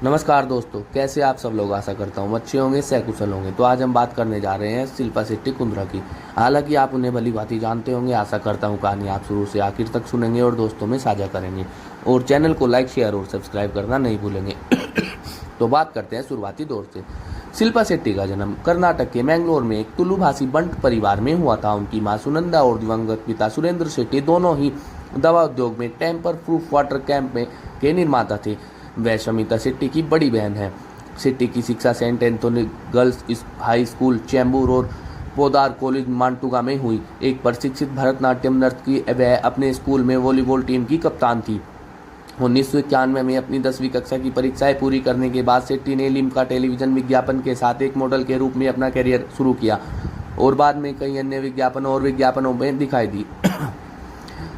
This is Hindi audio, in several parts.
नमस्कार दोस्तों, कैसे आप सब लोग। आशा करता हूँ अच्छे होंगे, सकुशल होंगे। तो आज हम बात करने जा रहे हैं शिल्पा शेट्टी कुंद्रा की। हालांकि आप उन्हें भली भांति जानते होंगे। आशा करता हूँ कहानी आप शुरू से आखिर तक सुनेंगे और दोस्तों में साझा करेंगे और चैनल को लाइक, शेयर और सब्सक्राइब करना नहीं भूलेंगे। तो बात करते हैं शुरुआती दौर से। शिल्पा शेट्टी का जन्म कर्नाटक के मैंगलोर में एक तुलु भाषी बंट परिवार में हुआ था। उनकी मां सुनंदा और दिवंगत पिता सुरेंद्र शेट्टी दोनों ही दवा उद्योग में टेम्पर प्रूफ वाटर कैंप में के निर्माता थे। वह शमिता शेट्टी की बड़ी बहन है। शेट्टी की शिक्षा Saint Anthony girls high school Chembur और पोदार कॉलेज मांटुगा में हुई। एक प्रशिक्षित भरतनाट्यम नर्तकी, वह अपने स्कूल में वॉलीबॉल टीम की कप्तान थी। 1991 में अपनी 10वीं कक्षा की परीक्षाएं पूरी करने के बाद शेट्टी ने लिम्का टेलीविजन विज्ञापन के साथ एक मॉडल के रूप में अपना करियर शुरू किया और बाद में कई अन्य विज्ञापनों में दिखाई दी।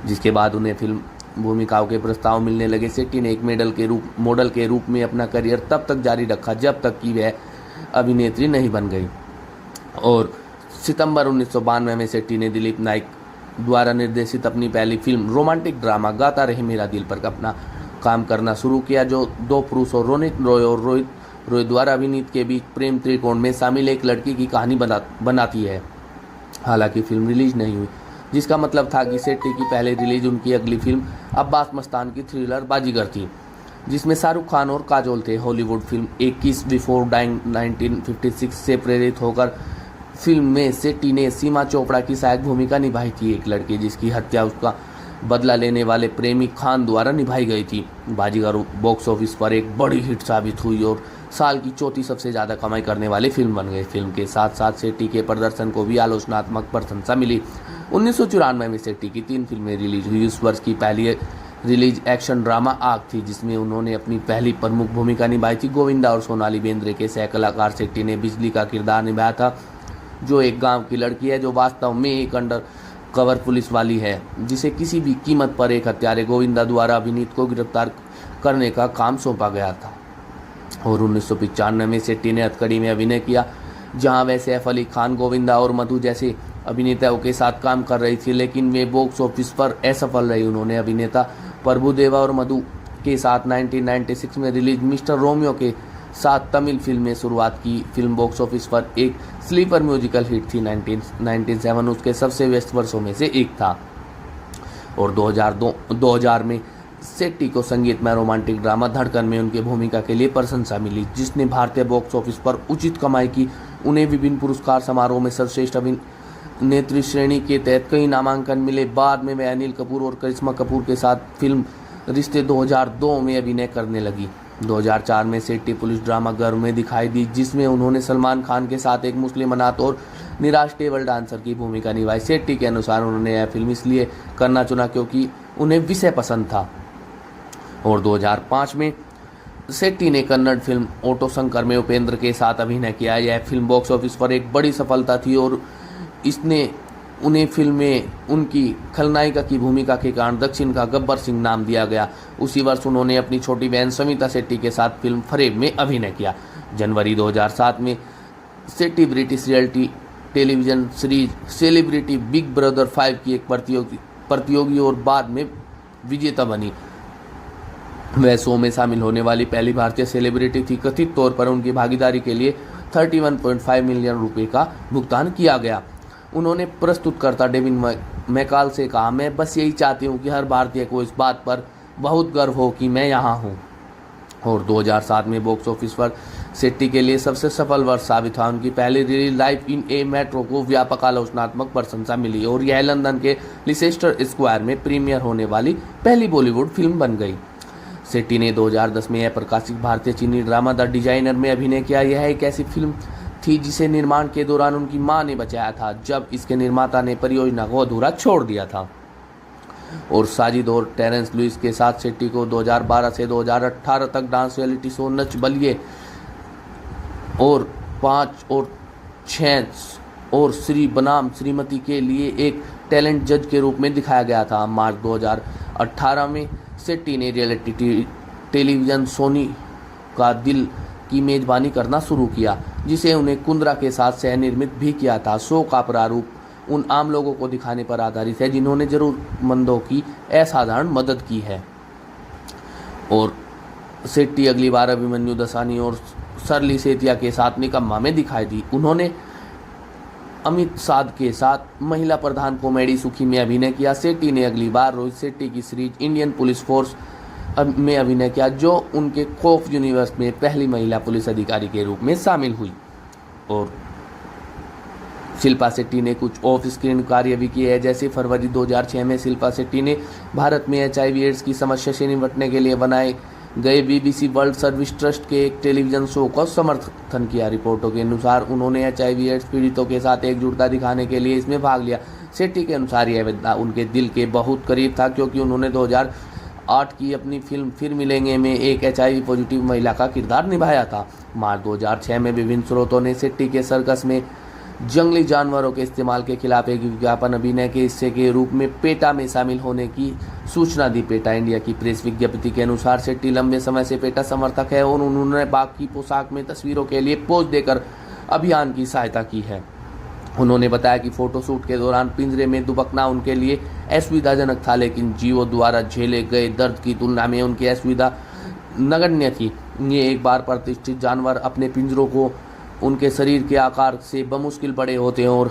जिसके बाद उन्हें फिल्म भूमिकाओं के प्रस्ताव मिलने लगे। शेट्टी ने एक मॉडल के रूप में अपना करियर तब तक जारी रखा जब तक कि वह अभिनेत्री नहीं बन गई। और सितंबर 1992 में शेट्टी ने दिलीप नाइक द्वारा निर्देशित अपनी पहली फिल्म रोमांटिक ड्रामा गाता रहे मेरा दिल पर अपना काम करना शुरू किया, जो दो पुरुषों रोनित रॉय और रोहित रॉय द्वारा अभिनीत के बीच प्रेम त्रिकोण में शामिल एक लड़की की कहानी बनाती है। हालांकि फिल्म रिलीज नहीं हुई, जिसका मतलब था कि शेट्टी की पहले रिलीज उनकी अगली फिल्म अब्बास मस्तान की थ्रिलर बाजीगर थी, जिसमें शाहरुख खान और काजोल थे। हॉलीवुड फिल्म 21 बिफोर डाइंग 1956 से प्रेरित होकर फिल्म में शेट्टी ने सीमा चोपड़ा की सहायक भूमिका निभाई थी, एक लड़की जिसकी हत्या उसका बदला लेने वाले प्रेमी खान द्वारा निभाई गई थी। बाजीगर बॉक्स ऑफिस पर एक बड़ी हिट साबित हुई और साल की चौथी सबसे ज़्यादा कमाई करने वाली फिल्म बन गई। फिल्म के साथ साथ शेट्टी के प्रदर्शन को भी आलोचनात्मक प्रशंसा मिली। 1994 में शेट्टी की 3 फिल्में रिलीज हुई। उस वर्ष की पहली रिलीज एक्शन ड्रामा आग थी, जिसमें उन्होंने अपनी पहली प्रमुख भूमिका निभाई थी। गोविंदा और सोनाली बेंद्रे के सह कलाकार शेट्टी ने बिजली का किरदार निभाया था, जो एक गांव की लड़की है जो वास्तव में एक अंडर कवर पुलिस वाली है, जिसे किसी भी कीमत पर एक हत्यारे गोविंदा द्वारा अभिनीत को गिरफ्तार करने का काम सौंपा गया था। और 1995 में शेट्टी ने हथकड़ी में अभिनय किया, जहां वह सैफ अली खान, गोविंदा और मधु जैसे अभिनेताओं के साथ काम कर रही थी, लेकिन वे बॉक्स ऑफिस पर असफल रही। उन्होंने अभिनेता प्रभुदेवा और मधु के साथ 1996 में रिलीज मिस्टर रोमियो के साथ तमिल फिल्म में शुरुआत की। फिल्म बॉक्स ऑफिस पर एक स्लीपर म्यूजिकल हिट थी। 1997 उसके सबसे व्यस्त वर्षों में से एक था। और 2000 में शेट्टी को संगीतमय रोमांटिक ड्रामा धड़कन में उनके भूमिका के लिए प्रशंसा मिली, जिसने भारतीय बॉक्स ऑफिस पर उचित कमाई की। उन्हें विभिन्न पुरस्कार समारोह में सर्वश्रेष्ठ अभिनेत्री श्रेणी के तहत कई नामांकन मिले। बाद में वह अनिल कपूर और करिश्मा कपूर के साथ फिल्म रिश्ते 2002 में अभिनय करने लगी। 2004 में शेट्टी पुलिस ड्रामा गर्व में दिखाई दी, जिसमें उन्होंने सलमान खान के साथ एक मुस्लिम अनाथ और निराश टेबल डांसर की भूमिका निभाई। शेट्टी के अनुसार उन्होंने यह फिल्म इसलिए करना चुना क्योंकि उन्हें विषय पसंद था। और 2005 में शेट्टी ने कन्नड़ फिल्म ओटो शंकर में उपेंद्र के साथ अभिनय किया। यह फिल्म बॉक्स ऑफिस पर एक बड़ी सफलता थी और इसने उन्हें फिल्म में उनकी खलनायिका की भूमिका के कारण दक्षिण का गब्बर सिंह नाम दिया गया। उसी वर्ष उन्होंने अपनी छोटी बहन समिता शेट्टी के साथ फिल्म फरेब में अभिनय किया। जनवरी 2007 में Shetty British reality television series celebrity big brother 5 की एक प्रतियोगी और बाद में विजेता बनी। वह शो में शामिल होने वाली पहली भारतीय सेलिब्रिटी थी। कथित तौर पर उनकी भागीदारी के लिए 31.5 मिलियन रुपए का भुगतान किया गया। उन्होंने प्रस्तुतकर्ता डेविन मैकाल से कहा, मैं बस यही चाहती हूँ कि हर भारतीय को इस बात पर बहुत गर्व हो कि मैं यहाँ हूँ। और 2007 में बॉक्स ऑफिस पर शेट्टी के लिए सबसे सफल वर्ष साबित हुआ। उनकी पहली release life in A metro को व्यापक आलोचनात्मक प्रशंसा मिली और यह लंदन के लिसेस्टर स्क्वायर में प्रीमियर होने वाली पहली बॉलीवुड फिल्म बन गई। शेट्टी ने 2010 में यह प्रकाशित भारतीय चीनी ड्रामा द डिजाइनर में अभिनय किया। यह एक ऐसी फिल्म थी जिसे निर्माण के दौरान उनकी मां ने बचाया था, जब इसके निर्माता ने परियोजना को अधूरा छोड़ दिया था। और साजिद और टेरेंस लुइस के साथ शेट्टी को 2012 से 2018 तक dance reality show Nach Baliye और 5 और 6 और श्री बनाम श्रीमती के लिए एक टैलेंट जज के रूप में दिखाया गया था। मार्च 2018 में शेट्टी ने रियलिटी टेलीविजन सोनी का दिल की मेजबानी करना शुरू किया, जिसे उन्हें कुंद्रा के साथ सह निर्मित भी किया था। शो का प्रारूप उन आम लोगों को दिखाने पर आधारित है जिन्होंने जरूरतमंदों की असाधारण मदद की है। और शेट्टी अगली बार अभिमन्यु दसानी और सरली सेतिया के साथ निकम्मा में दिखाई दी। उन्होंने अमित साध के साथ महिला प्रधान कॉमेडी सुखी में अभिनय किया। शेट्टी ने अगली बार रोहित शेट्टी की सीरीज इंडियन पुलिस फोर्स में अभिनय किया, जो उनके खौफ यूनिवर्स में पहली महिला पुलिस अधिकारी के रूप में शामिल हुई। और शिल्पा शेट्टी ने कुछ ऑफ स्क्रीन कार्य भी किए हैं, जैसे फरवरी 2006 में शिल्पा शेट्टी ने भारत में HIV एड्स की समस्या से निपटने के लिए बनाए गए BBC वर्ल्ड सर्विस ट्रस्ट के एक टेलीविजन शो का समर्थन किया। रिपोर्टों के अनुसार उन्होंने HIV एड्स पीड़ितों के साथ एकजुटता दिखाने के लिए इसमें भाग लिया। शेट्टी के अनुसार यह वादा उनके दिल के बहुत करीब था, क्योंकि उन्होंने 2008 की अपनी फिल्म फिर मिलेंगे में एक HIV पॉजिटिव महिला का किरदार निभाया था। मार्च 2006 में विभिन्न स्रोतों ने शेट्टी के सर्कस में जंगली जानवरों के इस्तेमाल के खिलाफ एक विज्ञापन अभिनय के हिस्से के रूप में पेटा में शामिल होने की सूचना दी। पेटा इंडिया की प्रेस विज्ञप्ति के अनुसार शेट्टी लंबे समय से पेटा समर्थक है और उन्होंने बाघ की पोशाक में तस्वीरों के लिए पोज देकर अभियान की सहायता की है। उन्होंने बताया कि फोटोशूट के दौरान पिंजरे में दुबकना उनके लिए असुविधाजनक था, लेकिन जीवों द्वारा झेले गए दर्द की तुलना में उनकी असुविधा नगण्य थी। ये एक बार प्रतिष्ठित जानवर अपने पिंजरों को उनके शरीर के आकार से बमुश्किल बड़े होते हैं और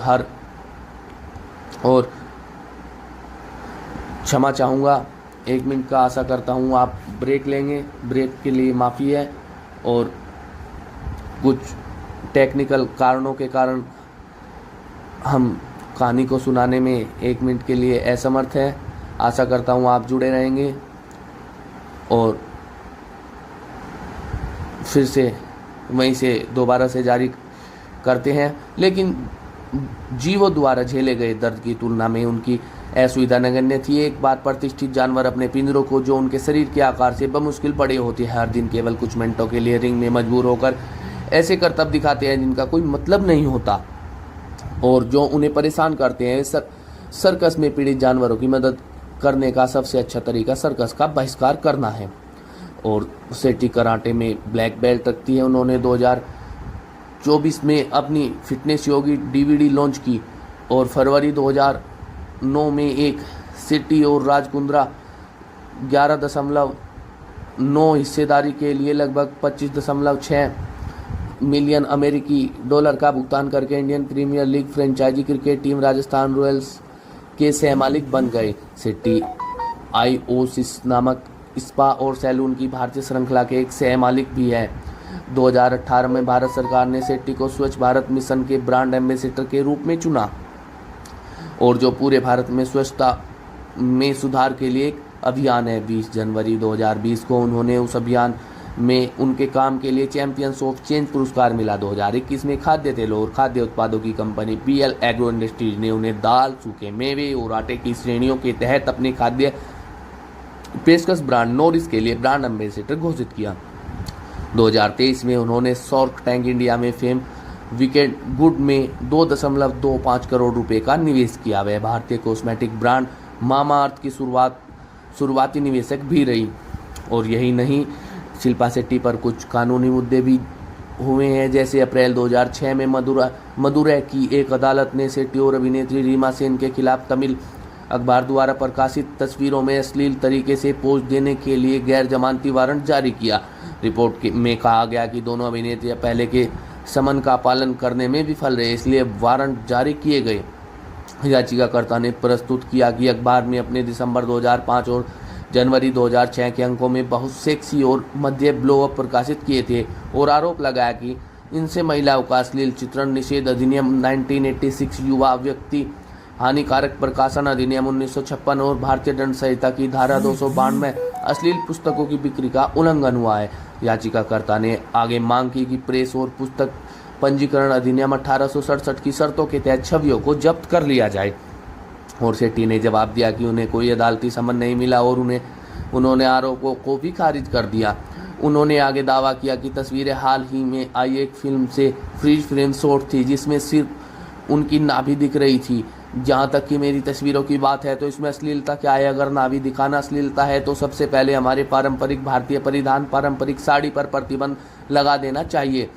क्षमा चाहूँगा 1 मिनट का आशा करता हूँ आप ब्रेक लेंगे। ब्रेक के लिए माफ़ी है और कुछ टेक्निकल कारणों के कारण हम कहानी को सुनाने में 1 मिनट के लिए असमर्थ हैं। आशा करता हूँ आप जुड़े रहेंगे और फिर से वहीं से दोबारा से जारी करते हैं। लेकिन जीवों द्वारा झेले गए दर्द की तुलना में उनकी असुविधा नगण्य थी। एक बार प्रतिष्ठित जानवर अपने पिंजरों को, जो उनके शरीर के आकार से बमुश्किल बड़े होते हैं, हर दिन केवल कुछ मिनटों के लिए रिंग में मजबूर होकर ऐसे करतब दिखाते हैं जिनका कोई मतलब नहीं होता और जो उन्हें परेशान करते हैं। सर्कस में पीड़ित जानवरों की मदद करने का सबसे अच्छा तरीका सर्कस का बहिष्कार करना है। और शेट्टी कराटे में ब्लैक बेल्ट रखती है। उन्होंने 2024 में अपनी फिटनेस योगी DVD लॉन्च की और फरवरी 2009 में एक शेट्टी और राज कुंद्रा 11.9 हिस्सेदारी के लिए लगभग 25.6 मिलियन अमेरिकी डॉलर का भुगतान करके Indian Premier League franchise cricket team Rajasthan Royals के सहमालिक बन गए। शेट्टी आईओसिस नामक स्पा और सैलून की भारतीय श्रृंखला के एक सहमालिक भी है। 2018 में भारत सरकार ने शेट्टी को स्वच्छ भारत मिशन के ब्रांड एम्बेसडर के रूप में चुना और जो पूरे भारत में स्वच्छता में सुधार के लिए एक अभियान है। 20 जनवरी 2020 को उन्होंने उस अभियान में उनके काम के लिए चैंपियंस ऑफ चेंज पुरस्कार मिला। 2021 में खाद्य तेलों और खाद्य उत्पादों की कंपनी PL एग्रो इंडस्ट्रीज ने उन्हें दाल, सूखे मेवे और आटे की श्रेणियों के तहत अपने खाद्य पेशकश ब्रांड नोरिस के लिए ब्रांड एम्बेसडर घोषित किया। 2023 में उन्होंने शार्क टैंक इंडिया में फेम विकेट गुड में 2.25 करोड़ रुपए का निवेश किया। वह भारतीय कॉस्मेटिक ब्रांड मामाअर्थ की शुरुआती निवेशक भी रही। और यही नहीं, शिल्पा शेट्टी पर कुछ कानूनी मुद्दे भी हुए हैं, जैसे अप्रैल 2006 में मदुरै की एक अदालत ने शेट्टी और अभिनेत्री रीमा सेन के खिलाफ तमिल अखबार द्वारा प्रकाशित तस्वीरों में अश्लील तरीके से पोज देने के लिए गैर जमानती वारंट जारी किया। रिपोर्ट में कहा गया कि दोनों अभिनेत्रियां पहले के समन का पालन करने में विफल रहे, इसलिए वारंट जारी किए गए। याचिकाकर्ता ने प्रस्तुत किया कि अखबार में अपने दिसंबर 2005 और जनवरी 2006 के अंकों में बहुत सेक्सी और मध्य ब्लोअप प्रकाशित किए थे और आरोप लगाया कि इनसे महिलाओं का अश्लील चित्रण निषेध अधिनियम 1986, युवा व्यक्ति हानिकारक प्रकाशन अधिनियम 1956 और भारतीय दंड संहिता की धारा 292 अश्लील पुस्तकों की बिक्री का उल्लंघन हुआ है। याचिकाकर्ता ने आगे मांग की कि प्रेस और पुस्तक पंजीकरण अधिनियम 1867 की शर्तों के तहत छवियों को जब्त कर लिया जाए। और शेट्टी ने जवाब दिया कि उन्हें कोई अदालती समन नहीं मिला और उन्होंने आरोपों को भी खारिज कर दिया। उन्होंने आगे दावा किया कि तस्वीरें हाल ही में आई एक फिल्म से फ्रीज फ्रेम शॉट थी जिसमें सिर्फ उनकी नाभि दिख रही थी। जहाँ तक कि मेरी तस्वीरों की बात है तो इसमें अश्लीलता क्या है? अगर नाभि दिखाना अश्लीलता है तो सबसे पहले हमारे पारंपरिक भारतीय परिधान पारंपरिक साड़ी पर प्रतिबंध लगा देना चाहिए।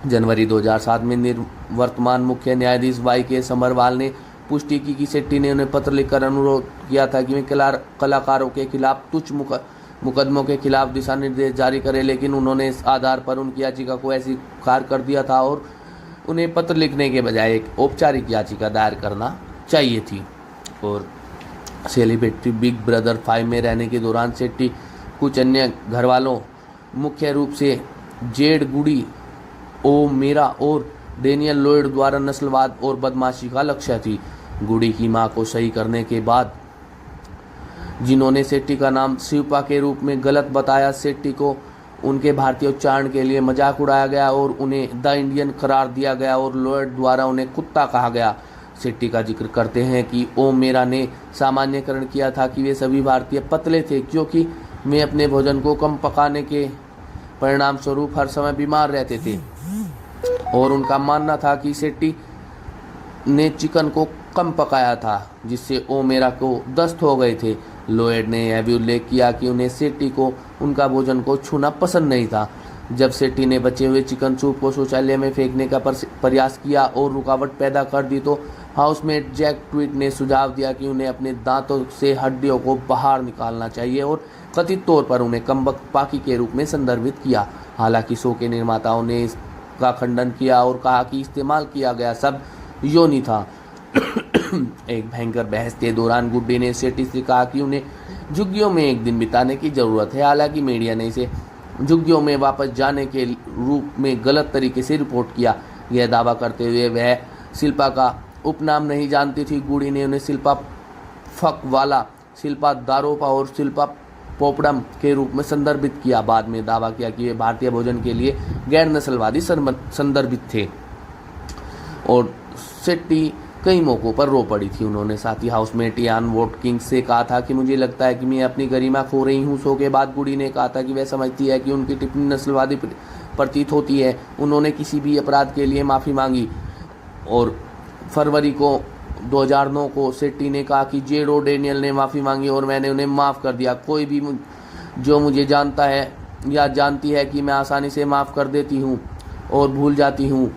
जनवरी 2007 में निवर्तमान मुख्य न्यायाधीश YK समरवाल ने पुष्टि की कि शेट्टी ने उन्हें पत्र लिखकर अनुरोध किया था कि वे कलाकारों के खिलाफ मुकदमों के खिलाफ दिशा निर्देश जारी करे, लेकिन उन्होंने इस आधार पर उनकी याचिका को अस्वीकार कर दिया था और उन्हें पत्र लिखने के बजाय एक औपचारिक याचिका दायर करना चाहिए थी। और सेलिब्रिटी बिग ब्रदर 5 में रहने के दौरान शेट्टी कुछ अन्य घरवालों, मुख्य रूप से जेड गुडी, ओ मेरा और डेनियल लॉयड द्वारा नस्लवाद और बदमाशी का लक्ष्य थी। गुडी की मां को सही करने के बाद, जिन्होंने शेट्टी का नाम शिवपा के रूप में गलत बताया, शेट्टी को उनके भारतीय उच्चारण के लिए मजाक उड़ाया गया और उन्हें द इंडियन करार दिया गया और लॉयड द्वारा उन्हें कुत्ता कहा गया। शेट्टी का जिक्र करते हैं कि ओ मेरा ने सामान्यकरण किया था कि वे सभी भारतीय पतले थे क्योंकि वे अपने भोजन को कम पकाने के परिणाम स्वरूप हर समय बीमार रहते थे, और उनका मानना था कि शेट्टी ने चिकन को कम पकाया था जिससे ओ मेरा को दस्त हो गए थे। लॉयड ने यह भी उल्लेख किया कि उन्हें शेट्टी को उनका भोजन को छूना पसंद नहीं था। जब शेट्टी ने बचे हुए चिकन सूप को शौचालय में फेंकने का प्रयास किया और रुकावट पैदा कर दी तो हाउसमेट जैक ट्वीट ने सुझाव दिया कि उन्हें अपने दांतों से हड्डियों को बाहर निकालना चाहिए और कथित तौर पर उन्हें कमबख्त पाकी के रूप में संदर्भित किया। हालांकि शो के निर्माताओं ने इसका खंडन किया और कहा कि इस्तेमाल किया गया शब्द योनि था। एक भयंकर बहस के दौरान गुड्डी ने शेट्टी से कहा कि उन्हें झुग्गियों में एक दिन बिताने की जरूरत है। हालांकि मीडिया ने इसे झुग्गियों में वापस जाने के रूप में गलत तरीके से रिपोर्ट किया, यह दावा करते हुए वह शिल्पा का उपनाम नहीं जानती थी। गुडी ने उन्हें शिल्पा फकवाला, शिल्पा दारोपा और शिल्पा पोपड़म के रूप में संदर्भित किया। बाद में दावा किया कि वे भारतीय भोजन के लिए गैर नस्लवादी संदर्भित थे और शेट्टी कई मौकों पर रो पड़ी थी। उन्होंने साथी हाउसमेट इयान वॉटकिंस से कहा था कि मुझे लगता है कि मैं अपनी गरिमा खो रही हूँ। शो के बाद गुडी ने कहा था कि वह समझती है कि उनकी टिप्पणी नस्लवादी प्रतीत होती है। उन्होंने किसी भी अपराध के लिए माफ़ी मांगी और फरवरी को 2009 को शेट्टी ने कहा कि जेड और डेनियल ने माफ़ी मांगी और मैंने उन्हें माफ़ कर दिया। कोई भी जो मुझे जानता है या जानती है कि मैं आसानी से माफ़ कर देती हूँ और भूल जाती हूँ।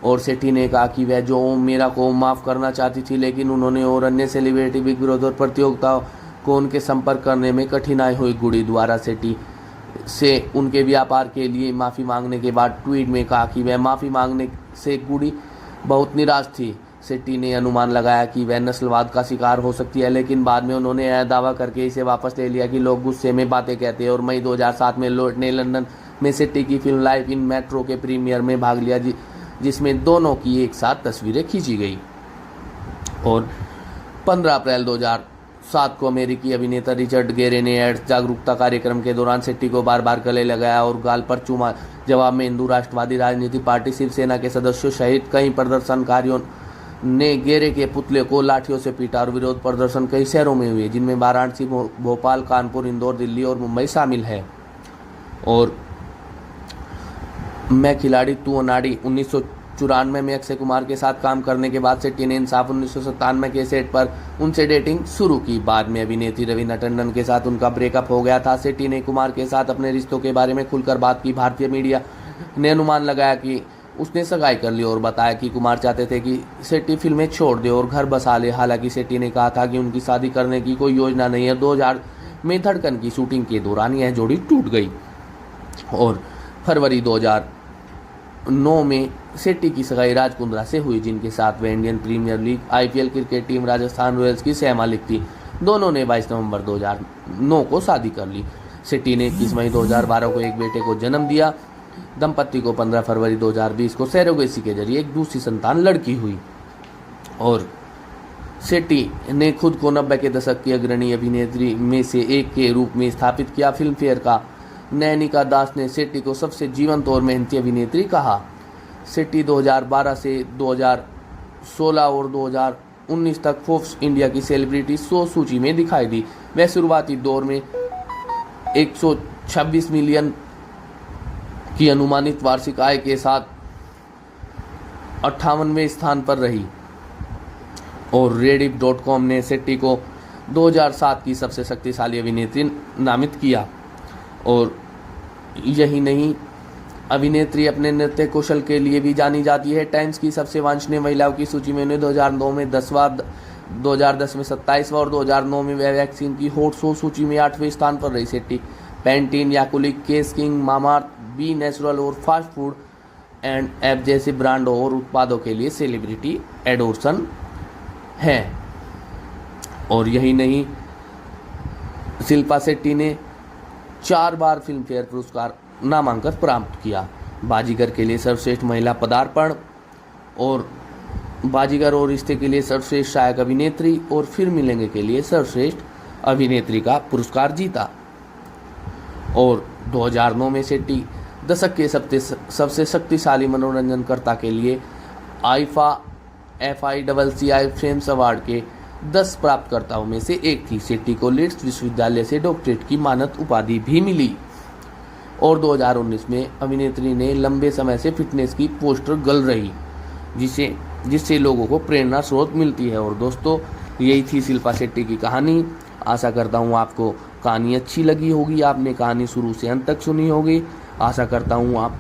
और शेट्टी ने कहा कि वह जो मेरा को माफ़ करना चाहती थी, लेकिन उन्होंने और अन्य सेलिब्रिटी बिग ब्रदर प्रतियोगिताओं को उनके संपर्क करने में कठिनाई हुई। गुडी द्वारा शेट्टी से उनके व्यापार के लिए माफ़ी मांगने के बाद ट्वीट में कहा कि वह माफ़ी मांगने से गुडी बहुत निराश थी। शेट्टी ने अनुमान लगाया कि वह नस्लवाद का शिकार हो सकती है, लेकिन बाद में उन्होंने यह दावा करके इसे वापस ले लिया कि लोग गुस्से में बातें कहते हैं। और मई 2007 में लॉयड ने लंदन में शेट्टी की फिल्म लाइफ इन मेट्रो के प्रीमियर में भाग लिया, जिसमें दोनों की एक साथ तस्वीरें खींची गई। और 15 अप्रैल 2007 को अमेरिकी अभिनेता रिचर्ड गेरे ने एड्स जागरूकता कार्यक्रम के दौरान शेट्टी को बार बार गले लगाया और गाल पर चूमा। जवाब में हिंदू राष्ट्रवादी राजनीतिक पार्टी शिवसेना के सदस्यों सहित कई प्रदर्शनकारियों ने गेरे के पुतले को लाठियों से पीटा और विरोध प्रदर्शन कई शहरों में हुए, जिनमें वाराणसी, भोपाल, कानपुर, इंदौर, दिल्ली और मुंबई शामिल है। और मैं खिलाड़ी तू अनाड़ी 1994 में अक्षय कुमार के साथ काम करने के बाद शेट्टी ने इंसाफ 1997 के सेट पर उनसे डेटिंग शुरू की। बाद में अभिनेत्री रवीना टंडन के साथ उनका ब्रेकअप हो गया था। शेट्टी ने कुमार के साथ अपने रिश्तों के बारे में खुलकर बात की। भारतीय मीडिया ने अनुमान लगाया कि उसने सगाई कर ली और बताया कि कुमार चाहते थे कि शेट्टी फिल्में छोड़ दे और घर बसा ले। हालांकि शेट्टी ने कहा था कि उनकी शादी करने की कोई योजना नहीं है। 2000 में धड़कन की शूटिंग के दौरान यह जोड़ी टूट गई और फरवरी 2009 में शेट्टी की सगाई राज कुंद्रा से हुई, जिनके साथ वह Indian Premier League IPL cricket team Rajasthan Royals की सह मालिक थी। दोनों ने 22 नवंबर 2009 को शादी कर ली। शेट्टी ने 21 मई 2012 को एक बेटे को जन्म दिया। दंपति को 15 फरवरी 2020 को सैरोगेसी के जरिए एक दूसरी संतान लड़की हुई। और शेट्टी ने खुद को 90 के दशक की अग्रणी अभिनेत्री में से एक के रूप में स्थापित किया। फिल्म फेयर का नैनिका दास ने शेट्टी को सबसे जीवंत और मेहनती अभिनेत्री कहा। शेट्टी 2012 से 2016 और 2019 तक फोर्ब्स इंडिया की सेलिब्रिटी 100 सूची में दिखाई दी। वह शुरुआती दौर में 126 मिलियन की अनुमानित वार्षिक आय के साथ 58वें स्थान पर रही और rediff.com ने शेट्टी को 2007 की सबसे शक्तिशाली अभिनेत्री नामित किया। और यही नहीं, अभिनेत्री अपने नृत्य कौशल के लिए भी जानी जाती है। टाइम्स की सबसे वांछनीय महिलाओं की सूची में उन्हें 2009 में 10वां, 2010 में 27वां और 2009 में वह वैक्सीन की हॉट 100 सूची में 8वें स्थान पर रही। शेट्टी पैंटीन, याकुलिक, केस किंग, मामाअर्थ, बी नेचुरल और फास्ट फूड एंड ऐप जैसे ब्रांडों और उत्पादों के लिए सेलिब्रिटी एडोर्सन है। और यही नहीं, शिल्पा शेट्टी ने 4 बार फिल्म फेयर पुरस्कार नामांकन प्राप्त किया। बाजीगर के लिए सर्वश्रेष्ठ महिला पदार्पण और बाजीगर और रिश्ते के लिए सर्वश्रेष्ठ सहायक अभिनेत्री और फिर मिलेंगे के लिए सर्वश्रेष्ठ अभिनेत्री का पुरस्कार जीता। और 2009 में शेट्टी दशक के सबसे शक्तिशाली मनोरंजनकर्ता के लिए आईफा FICCI फेम्स अवार्ड के 10 प्राप्तकर्ताओं में से एक थी। शेट्टी को लीड्स विश्वविद्यालय से डॉक्टरेट की मानद उपाधि भी मिली। और 2019 में अभिनेत्री ने लंबे समय से फिटनेस की पोस्टर गल रही, जिससे लोगों को प्रेरणा स्रोत मिलती है। और दोस्तों, यही थी शिल्पा शेट्टी की कहानी। आशा करता हूँ आपको कहानी अच्छी लगी होगी, आपने कहानी शुरू से अंत तक सुनी होगी। आशा करता हूँ आप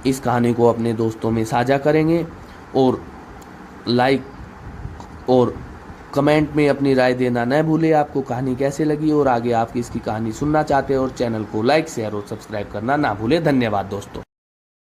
इस कहानी को अपने दोस्तों में साझा करेंगे और लाइक और कमेंट में अपनी राय देना न भूलें। आपको कहानी कैसे लगी और आगे आप इसकी कहानी सुनना चाहते हैं, और चैनल को लाइक, शेयर और सब्सक्राइब करना ना भूलें। धन्यवाद दोस्तों।